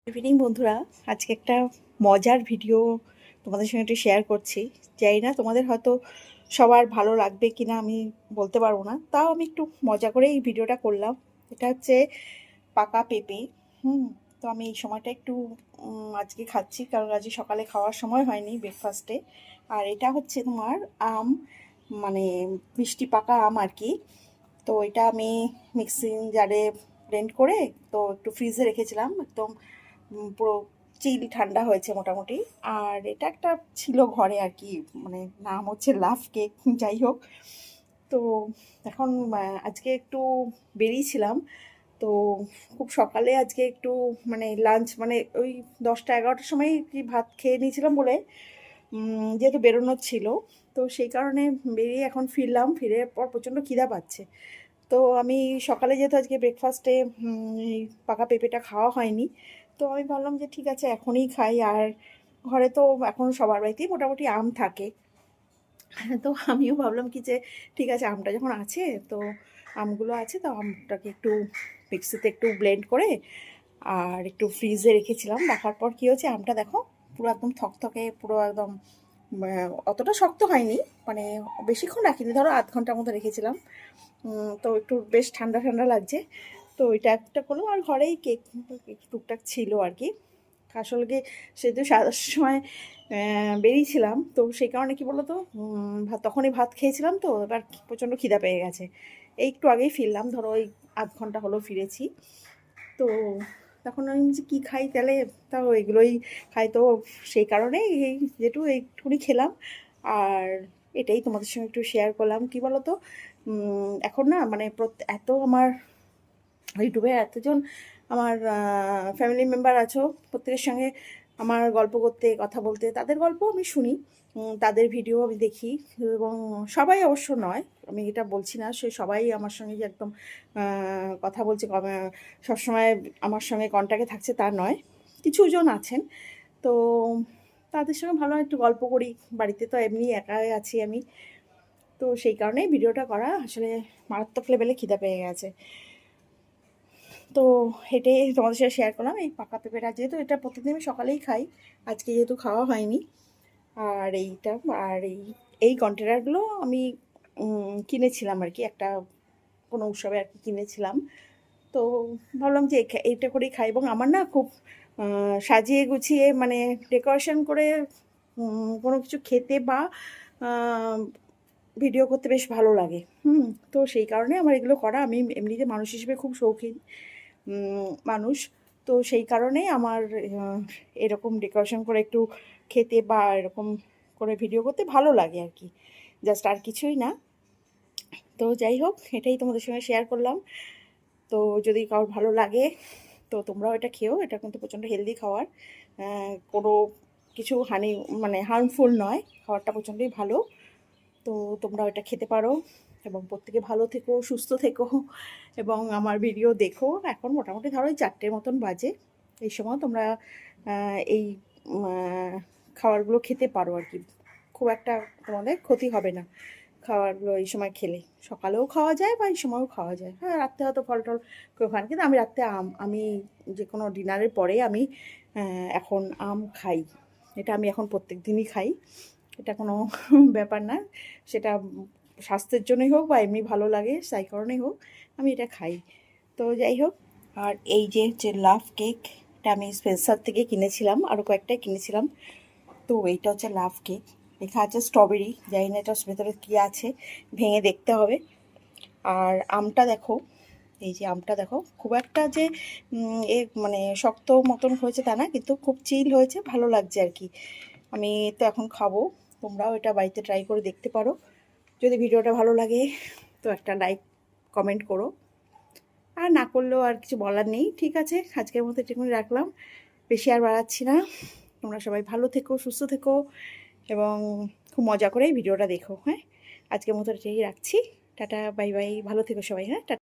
Evening বন্ধুরা, আজকে একটা মজার ভিডিও তোমাদের সঙ্গে একটু শেয়ার করছি। জানি না তোমাদের হয়তো সবার ভালো লাগবে কি না আমি বলতে পারবো না, তাও আমি একটু মজা করে এই ভিডিওটা করলাম। এটা হচ্ছে পাকা পেঁপে। তো আমি এই সময়টা একটু আজকে খাচ্ছি, কারণ আজকে সকালে খাওয়ার সময় হয়নি ব্রেকফাস্টে। আর এটা হচ্ছে তোমার আম, মানে মিষ্টি পাকা আম আর কি। তো এটা আমি মিক্সিং জারে ব্লেন্ড করে তো একটু ফ্রিজে রেখেছিলাম, একদম পুরো চিল ঠান্ডা হয়েছে মোটামুটি। আর এটা একটা ছিল ঘরে আর কি, মানে নাম হচ্ছে লাভ কেক, যাই হোক। তো এখন আজকে একটু বেরিয়েছিলাম, তো খুব সকালে আজকে একটু মানে লাঞ্চ মানে ওই 10টা 11টার সময় কি ভাত খেয়ে নিয়েছিলাম বলে যেহেতু বেরোনোর ছিল, তো সেই কারণে বেরিয়ে এখন ফিরলাম। ফিরে পর প্রচণ্ড খিদা পাচ্ছে। তো আমি সকালে যেহেতু আজকে ব্রেকফাস্টে এই পাকা পেঁপেটা খাওয়া হয়নি, তো আমি ভাবলাম যে ঠিক আছে এখনই খাই। আর ঘরে তো এখন সবার বাড়িতেই মোটামুটি আম থাকে। তো আমিও ভাবলাম কি যে ঠিক আছে আমটা যখন আছে, তো আমগুলো আছে, তো আমটাকে একটু মিক্সিতে একটু ব্লেন্ড করে আর একটু ফ্রিজে রেখেছিলাম। রাখার পর কী হচ্ছে, আমটা দেখো পুরো একদম থকথকে, পুরো একদম অতটা শক্ত হয়নি, মানে বেশিক্ষণ রাখিনি, ধরো আধ ঘন্টার মতো রেখেছিলাম। তো একটু বেশ ঠান্ডা ঠান্ডা লাগছে। তো ওইটা একটা করলাম, আর ঘরেই কেক টুকটাক ছিল আর কি। আসলে কি সেহেতু সারার সময় বেরিয়েছিলাম, তো সেই কারণে কি বলো তো, তখনই ভাত খেয়েছিলাম, তো এবার প্রচণ্ড খিদা পেয়ে গেছে। এই একটু আগেই ফিরলাম, ধরো ওই আধ ঘন্টা হলো ফিরেছি। তো তখন আমি যে কী খাই তাহলে, তাও এগুলোই খাই। তো সেই কারণেই এই যেটু একটুখানি খেলাম। আর এটাই তোমাদের সঙ্গে একটু শেয়ার করলাম। কি বলো তো, এখন না মানে এত আমার ইউটিউবে এতজন আমার ফ্যামিলি মেম্বার আছো, প্রত্যেকের সঙ্গে আমার গল্প করতে, কথা বলতে, তাদের গল্প আমি শুনি, তাদের ভিডিও আমি দেখি। এবং সবাই অবশ্য নয়, আমি এটা বলছি না সে সবাই আমার সঙ্গে যে একদম কথা বলছে, সবসময় আমার সঙ্গে কন্ট্যাক্টে থাকছে তা নয়, কিছুজন আছেন। তো তাদের সঙ্গে ভালো একটু গল্প করি। বাড়িতে তো এমনি একাই আছি আমি, তো সেই কারণেই ভিডিওটা করা। আসলে মারাত্মক লেভেলে খিদা পেয়ে গেছে। তো হেঁটেই তোমাদের সাথে শেয়ার করলাম এই পাকা পেঁপেটা, যেহেতু এটা প্রতিদিন আমি সকালেই খাই, আজকে যেহেতু খাওয়া হয়নি। আর এইটা, আর এই কন্টেনারগুলো আমি কিনেছিলাম আর কি, একটা কোনো উৎসবে আর কি কিনেছিলাম। তো ভাবলাম যে এইটা করেই খাই। এবং আমার না খুব সাজিয়ে গুছিয়ে মানে ডেকোরেশন করে কোনো কিছু খেতে বা ভিডিও করতে বেশ ভালো লাগে। তো সেই কারণে আমার এগুলো করা। আমি এমনিতে মানুষ হিসেবে খুব শৌখিন মানুষ। তো সেই কারণেই আমার এরকম ডেকোরেশন করে একটু খেতে বা এরকম করে ভিডিও করতে ভালো লাগে আর কি, জাস্ট আর কিছুই না। তো যাই হোক, এটাই তোমাদের সঙ্গে শেয়ার করলাম। তো যদি কারোর ভালো লাগে তো তোমরাও এটা খেও। এটা কিন্তু প্রচণ্ড হেলদি খাবার, কোনো কিছু মানে হার্মফুল নয়, খাবারটা প্রচণ্ডই ভালো। তো তোমরাও এটা খেতে পারো এবং প্রত্যেকে ভালো থেকো, সুস্থ থেকো এবং আমার ভিডিও দেখো। এখন মোটামুটি ধরো ওই 4টের মতন বাজে, এই সময় তোমরা এই খাবারগুলো খেতে পারো আর কি। খুব একটা তোমাদের ক্ষতি হবে না খাবারগুলো এই সময় খেলে। সকালেও খাওয়া যায় বা এই সময়ও খাওয়া যায়। হ্যাঁ, রাত্রে হয়তো ফল টল কেউ খান, কিন্তু আমি রাত্রে আমি যে কোনো ডিনারের পরে আমি এখন আম খাই। এটা আমি এখন প্রত্যেক দিনই খাই, এটা কোনো ব্যাপার না। সেটা স্বাস্থ্যের জন্যই হোক বা এমনি ভালো লাগে সেই কারণেই হোক, আমি এটা খাই। তো যাই হোক, আর এই যে হচ্ছে লাভ কেক, এটা আমি স্পেন্সার থেকে কিনেছিলাম, আরও কয়েকটাই কিনেছিলাম। তো এইটা হচ্ছে লাভ কেক, লেখা আছে স্ট্রবেরি, জানি না এটার ভেতরে কী আছে, ভেঙে দেখতে হবে। আর আমটা দেখো, এই যে আমটা দেখো, খুব একটা যে মানে শক্ত মতন হয়েছে তা না, কিন্তু খুব চিল হয়েছে, ভালো লাগছে আর কি। আমি তো এখন খাবো, তোমরাও এটা বাড়িতে ট্রাই করে দেখতে পারো। যদি ভিডিওটা ভালো লাগে তো একটা লাইক কমেন্ট করো, আর না করলেও আর কিছু বলার নেই। ঠিক আছে, আজকের মতো এটুকুনি রাখলাম, বেশি আর বাড়াচ্ছি না। তোমরা সবাই ভালো থেকো, সুস্থ থেকো এবং খুব মজা করে ভিডিওটা দেখো। হ্যাঁ, আজকের মতো এটাই রাখছি। টাটা, বাই বাই, ভালো থেকো সবাই। হ্যাঁ, টাটা।